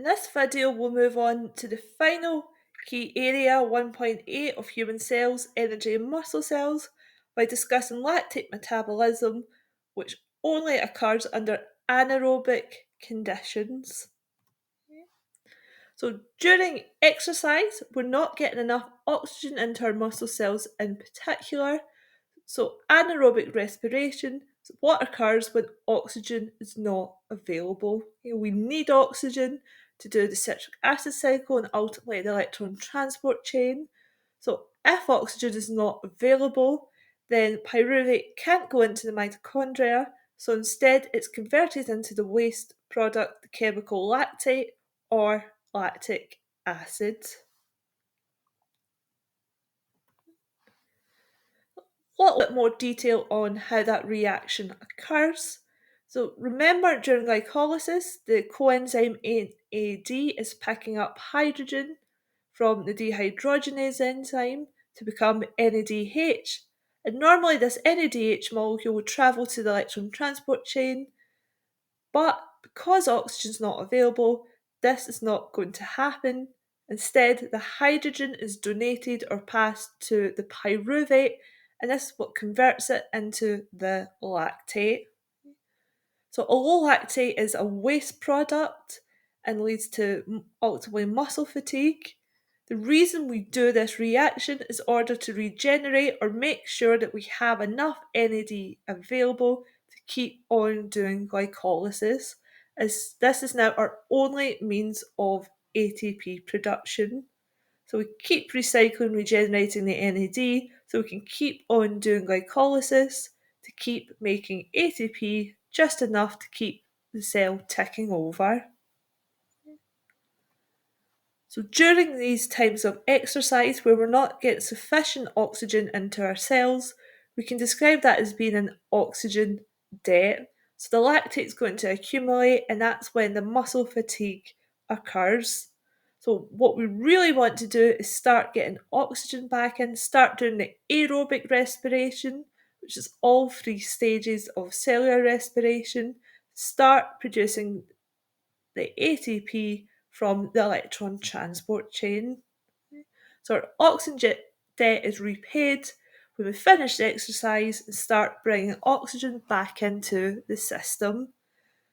In this video, we'll move on to the final key area 1.8 of human cells, energy and muscle cells, by discussing lactate metabolism, which only occurs under anaerobic conditions. So during exercise, we're not getting enough oxygen into our muscle cells in particular. So anaerobic respiration is what occurs when oxygen is not available. We need oxygen to do the citric acid cycle and ultimately the electron transport chain. So if oxygen is not available, then pyruvate can't go into the mitochondria, so instead it's converted into the waste product, the chemical lactate or lactic acid. A little bit more detail on how that reaction occurs. So remember, during glycolysis, the coenzyme NAD is picking up hydrogen from the dehydrogenase enzyme to become NADH. And normally this NADH molecule would travel to the electron transport chain, but because oxygen is not available, this is not going to happen. Instead, the hydrogen is donated or passed to the pyruvate, and this is what converts it into the lactate. So although lactate is a waste product and leads to ultimately muscle fatigue, the reason we do this reaction is in order to regenerate or make sure that we have enough NAD available to keep on doing glycolysis, as this is now our only means of ATP production. So we keep recycling, regenerating the NAD so we can keep on doing glycolysis to keep making ATP just enough to keep the cell ticking over. So during these times of exercise where we're not getting sufficient oxygen into our cells, we can describe that as being an oxygen debt. So the lactate is going to accumulate, and that's when the muscle fatigue occurs. So what we really want to do is start getting oxygen back in, start doing the aerobic respiration, which is all three stages of cellular respiration, start producing the ATP from the electron transport chain. So our oxygen debt is repaid when we finish the exercise and start bringing oxygen back into the system.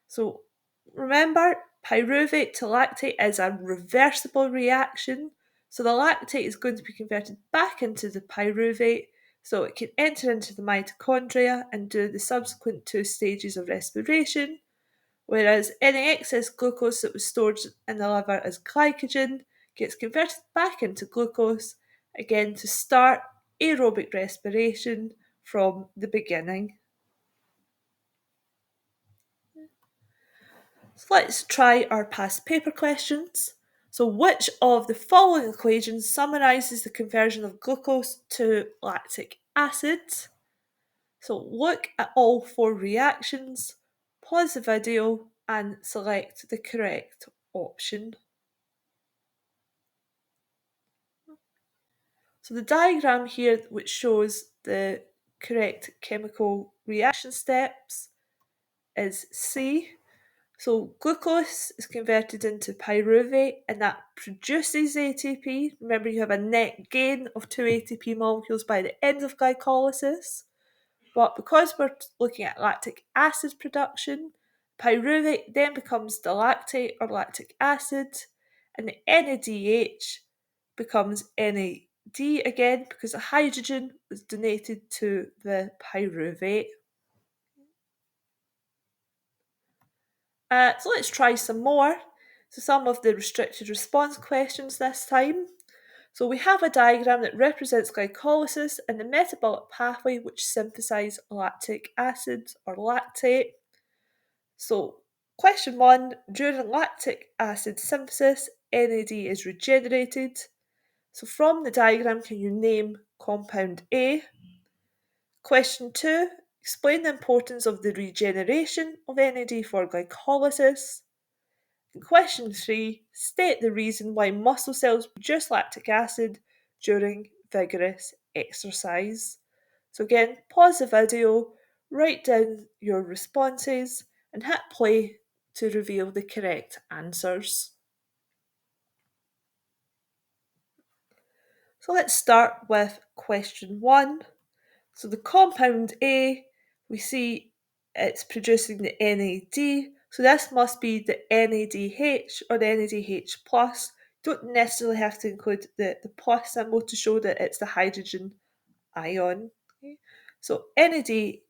So remember, pyruvate to lactate is a reversible reaction. So the lactate is going to be converted back into the pyruvate so it can enter into the mitochondria and do the subsequent two stages of respiration, whereas any excess glucose that was stored in the liver as glycogen gets converted back into glucose, again to start aerobic respiration from the beginning. So let's try our past paper questions. So which of the following equations summarises the conversion of glucose to lactic acid? So look at all four reactions, pause the video and select the correct option. So the diagram here which shows the correct chemical reaction steps is C. So glucose is converted into pyruvate and that produces ATP. Remember, you have a net gain of 2 ATP molecules by the end of glycolysis. But because we're looking at lactic acid production, pyruvate then becomes the lactate or lactic acid, and the NADH becomes NAD again because the hydrogen was donated to the pyruvate. So let's try some more. So some of the restricted response questions this time. So we have a diagram that represents glycolysis and the metabolic pathway which synthesises lactic acid or lactate. So question 1, during lactic acid synthesis, NAD is regenerated. So from the diagram, can you name compound A? Question 2, explain the importance of the regeneration of NAD for glycolysis. And question 3, state the reason why muscle cells produce lactic acid during vigorous exercise. So again, pause the video, write down your responses and hit play to reveal the correct answers. So let's start with question 1. So the compound A, we see it's producing the NAD, so this must be the NADH or the NADH plus. You don't necessarily have to include the plus symbol to show that it's the hydrogen ion. Okay? So NADH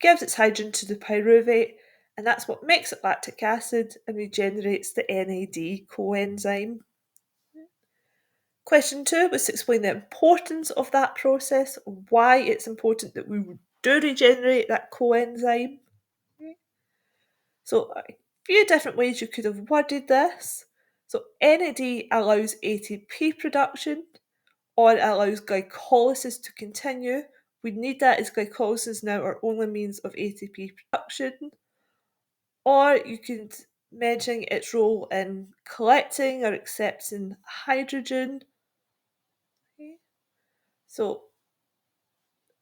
gives its hydrogen to the pyruvate, and that's what makes it lactic acid and regenerates the NAD coenzyme. Question 2 was to explain the importance of that process, why it's important that we do regenerate that coenzyme. So, a few different ways you could have worded this. So, NAD allows ATP production or it allows glycolysis to continue. We need that as glycolysis now our only means of ATP production. Or you could mention its role in collecting or accepting hydrogen. So,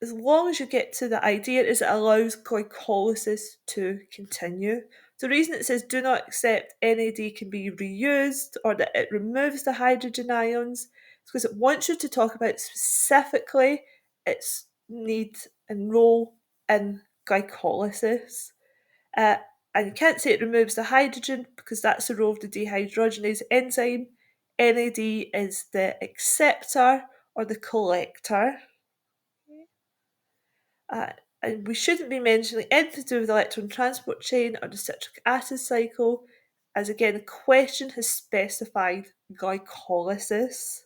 as long as you get to the idea is it allows glycolysis to continue. The reason it says do not accept NAD can be reused or that it removes the hydrogen ions is because it wants you to talk about specifically its need and role in glycolysis. Uh, and you can't say it removes the hydrogen because that's the role of the dehydrogenase enzyme. NAD is the acceptor or the collector. Uh, and we shouldn't be mentioning anything to do with the electron transport chain or the citric acid cycle, as again the question has specified glycolysis.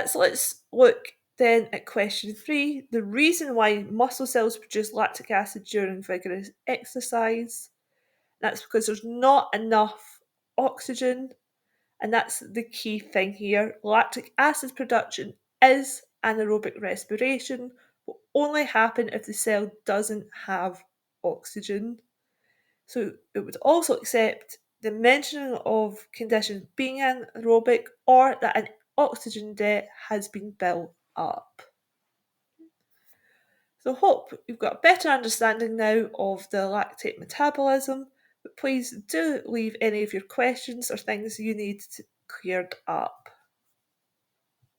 So let's look then at question 3, the reason why muscle cells produce lactic acid during vigorous exercise. That's because there's not enough oxygen, and that's the key thing here. Lactic acid production is anaerobic respiration, will only happen if the cell doesn't have oxygen. So it would also accept the mentioning of conditions being anaerobic or that an oxygen debt has been built up. So hope you've got a better understanding now of the lactate metabolism, but please do leave any of your questions or things you need cleared up.